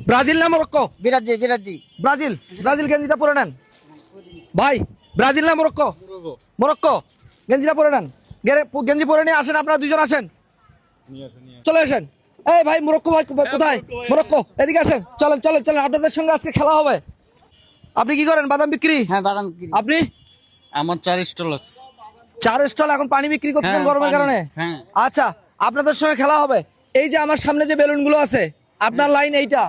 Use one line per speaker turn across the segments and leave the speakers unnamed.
Brazil না Morocco?
Brazil.
Brazil গেঞ্জিটা পরে নেন ভাই। ব্রাজিল না মরক্কো? মরক্কো। গেঞ্জিটা পরে নেন। গেঞ্জি পরে নিয়ে আসেন, আপনারা দুজন আসেন, চলে আসেন। এই ভাই মরক্কো ভাই কোথায়? মরক্কো এদিকে আসেন, চলেন চলেন চলেন, আপনাদের সঙ্গে আজকে খেলা হবে। আপনি কি করেন? বাদাম বিক্রি?
হ্যাঁ, বাদাম বিক্রি।
আপনি?
আমার 4 স্টল আছে।
4 স্টল। এখন পানি বিক্রি করতেছেন গরমের কারণে?
হ্যাঁ।
আচ্ছা, আপনাদের সঙ্গে খেলা হবে। এই যে আমার সামনে যে বেলুনগুলো আছে, আপনার লাইন এইটা,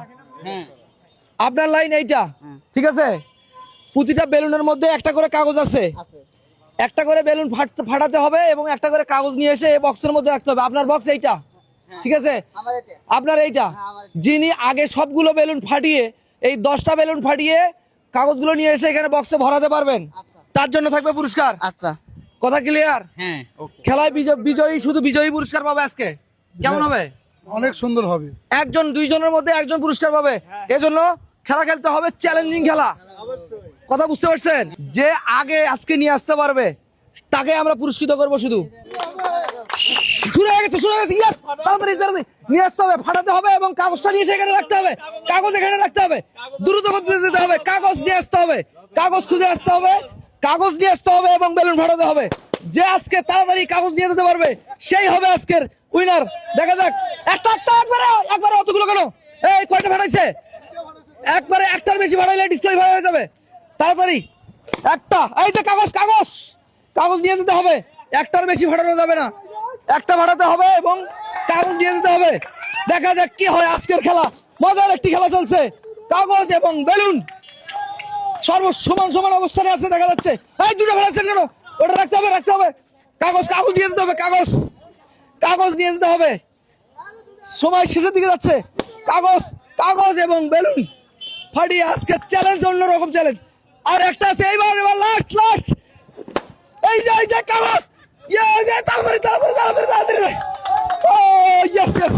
হ্যাঁ।
আপনার লাইন এইটা, ঠিক আছে? প্রতিটা বেলুনের মধ্যে একটা করে কাগজ আছে, একটা করে বেলুন ফাটাতে হবে এবং একটা করে কাগজ নিয়ে এসে এই বক্সের মধ্যে রাখতে হবে। আপনার বক্স এইটা, ঠিক আছে? আপনার এইটা। যিনি আগে সবগুলো বেলুন ফাটিয়ে, এই 10টা বেলুন ফাটিয়ে কাগজগুলো নিয়ে এসে এখানে বক্সে ভরাতে পারবেন, তার জন্য থাকবে পুরস্কার।
আচ্ছা,
কথা ক্লিয়ার?
হ্যাঁ।
খেলায় বিজয়ী শুধু বিজয়ী পুরস্কার পাবে আজকে। কেমন হবে?
অনেক সুন্দর হবে।
একজন দুইজনের মধ্যে একজন পুরস্কার পাবে। এজন্য খেলা খেলতে হবে, চ্যালেঞ্জিং খেলা। কথা বুঝতে পারছেন? যে আগে আজকে নিয়ে আসতে পারবে তাকে আমরা পুরস্কৃত করবো। শুধু শুরু হয়ে গেছে, শুরু হয়ে গেছে। ইয়েস, তাড়াতাড়ি তাড়াতাড়ি নিয়ে আসতে হবে, ফাটাতে হবে এবং কাগজটা নিয়ে সেখানে রাখতে হবে। কাগজ এখানে রাখতে হবে, দ্রুত করতে যেতে হবে। কাগজ নিয়ে আসতে হবে, কাগজ খুঁজে আসতে হবে, কাগজ নিয়ে আসতে হবে এবং বেলুন ফাটাতে হবে। যে আজকে তাড়াতাড়ি কাগজ নিয়ে যেতে পারবে সেই হবে আজকের উইনার। দেখা যাক। একবারে অতগুলো কেন? এই কয়টা ফাটাইছে? একবারে একটার বেশি ফাটাইলে ডিসকোয়ালিফাই হয়ে যাবে। তাড়াতাড়ি একটা। এই যে কাগজ, কাগজ কাগজ নিয়ে যেতে হবে। একটার বেশি ফাটানো যাবে না, একটা ফাটাতে হবে এবং কাগজ নিয়ে যেতে হবে। দেখা যাক কি হয় আজকের খেলা। মজার একটি খেলা চলছে। কাগজ এবং বেলুন সমান সমান অবস্থানে আছে দেখা যাচ্ছে। এই দুটো ফাটাচ্ছেন কেন? ওটা রাখতে হবে, রাখতে হবে। কাগজ কাগজ নিয়ে যেতে হবে, কাগজ কাগজ নিয়ে যেতে হবে। সময় শেষের দিকে যাচ্ছে। কাগজ কাগজ এবং বেলুন ফাটিয়ে আজকে চ্যালেঞ্জ, অন্যরকম চ্যালেঞ্জ। আর একটা আছে, এইবার লাস্ট লাস্ট। এই যে কাগজ, তাড়াতাড়ি তাড়াতাড়ি তাড়াতাড়ি তাড়াতাড়ি। ও ইয়েস ইয়েস।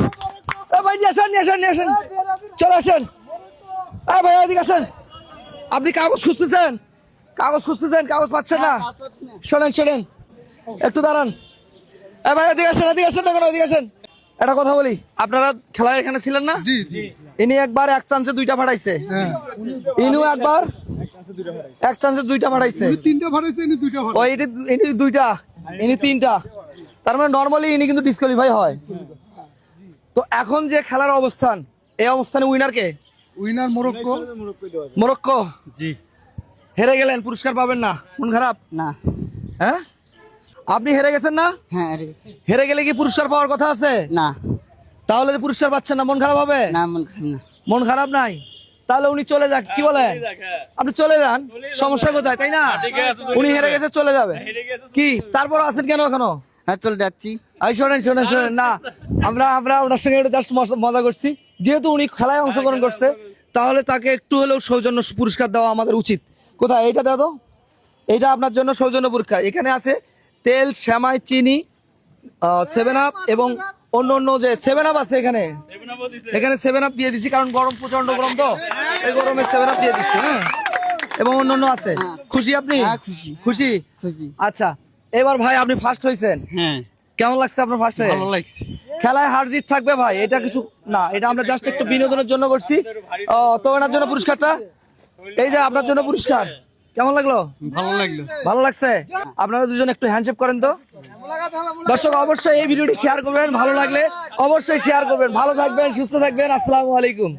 ভাই নিয়ে আসেন, নিয়ে আসেন, নিয়ে আসেন, চলে আসেন। ভাই এদিকে আসেন। আপনি কাগজ খুঁজতেছেন, কাগজ খুঁজতেছেন, কাগজ পাচ্ছেন না। শোনেন শোনেন, একটু দাঁড়ান। ভাই এদিকে আসেন, এদিকে আসেন না কেন? এদিকে আসেন। একটা কথা বলি, আপনারা খেলায় এখানে ছিলেন না?
জি জি।
ইনি একবার এক চান্সে 2টা ফাটাইছে, ইনু একবার এক চান্সে 2টা ফাটাইছে।
3টা ফাটাইছে, ইনি 2টা ফাটাইছে।
ওই ইনি 2টা, ইনি 3টা। তার মানে নর্মালি ইনি কিন্তু ডিসকোয়ালিফাই হয়। তো এখন যে খেলার অবস্থান, এই অবস্থানে উইনার কে?
Winner Morocco.
মরক্কো।
জি।
হেরে গেলেন, পুরস্কার পাবেন না। মন খারাপ?
না।
হ্যাঁ, আপনি হেরে গেছেন না?
হ্যাঁ,
হেরে গেলে কি পুরস্কার পাওয়ার কথা আছে?
না।
তাহলে যে পুরস্কার পাচ্ছেন না, মন খারাপ হবে?
না, মন খারাপ না।
মন খারাপ নাই? তাহলে উনি চলে যাক, কি বলেন? আপনি চলে যান, সমস্যা কোথায়, তাই না? উনি হেরে গেছে, চলে যাবে। কি তারপর আছেন কেন এখনো?
হ্যাঁ, চলে যাচ্ছি।
শোনেন শোনেন শোনেন না, আমরা ওনার সঙ্গে একটু জাস্ট মজা করছি। যেহেতু উনি খেলায় অংশগ্রহণ করছে, তাহলে তাকে একটু হলেও সৌজন্য পুরস্কার দেওয়া আমাদের উচিত। কোথায় এইটা দাও তো? এইটা আপনার জন্য সৌজন্য পুরস্কার। এখানে আছে তেল, শ্যামাই, চিনি, 7 আপ এবং অন্য অন্য যে 7 আপ আছে এখানে। এখানে 7 আপ দিয়ে দিছি, কারণ গরম, প্রচন্ড গরম, তো এই গরমে 7 আপ দিয়ে দিচ্ছি। হ্যাঁ, এবং অন্য অন্য আছে। খুশি আপনি?
হ্যাঁ, খুশি।
খুশি?
খুশি।
আচ্ছা, এবার ভাই আপনি ফার্স্ট হয়েছেন।
হ্যাঁ,
কেমন লাগছে আপনার ফার্স্ট হয়ে?
ভালো লাগছে।
খেলায় হার জিত থাকবে ভাই, এটা কিছু না, এটা আমরা জাস্ট একটু বিনোদনের জন্য করছি। তো ওনার জন্য পুরস্কারটা, এই যে আপনার জন্য পুরস্কার। কেমন লাগলো?
ভালো লাগলো।
ভালো লাগছে? আপনারা দুজন একটু হ্যান্ডশেক করেন তো। দর্শক অবশ্যই এই ভিডিওটি শেয়ার করবেন, ভালো লাগলে অবশ্যই শেয়ার করবেন। ভালো থাকবেন, সুস্থ থাকবেন। আসসালামু আলাইকুম।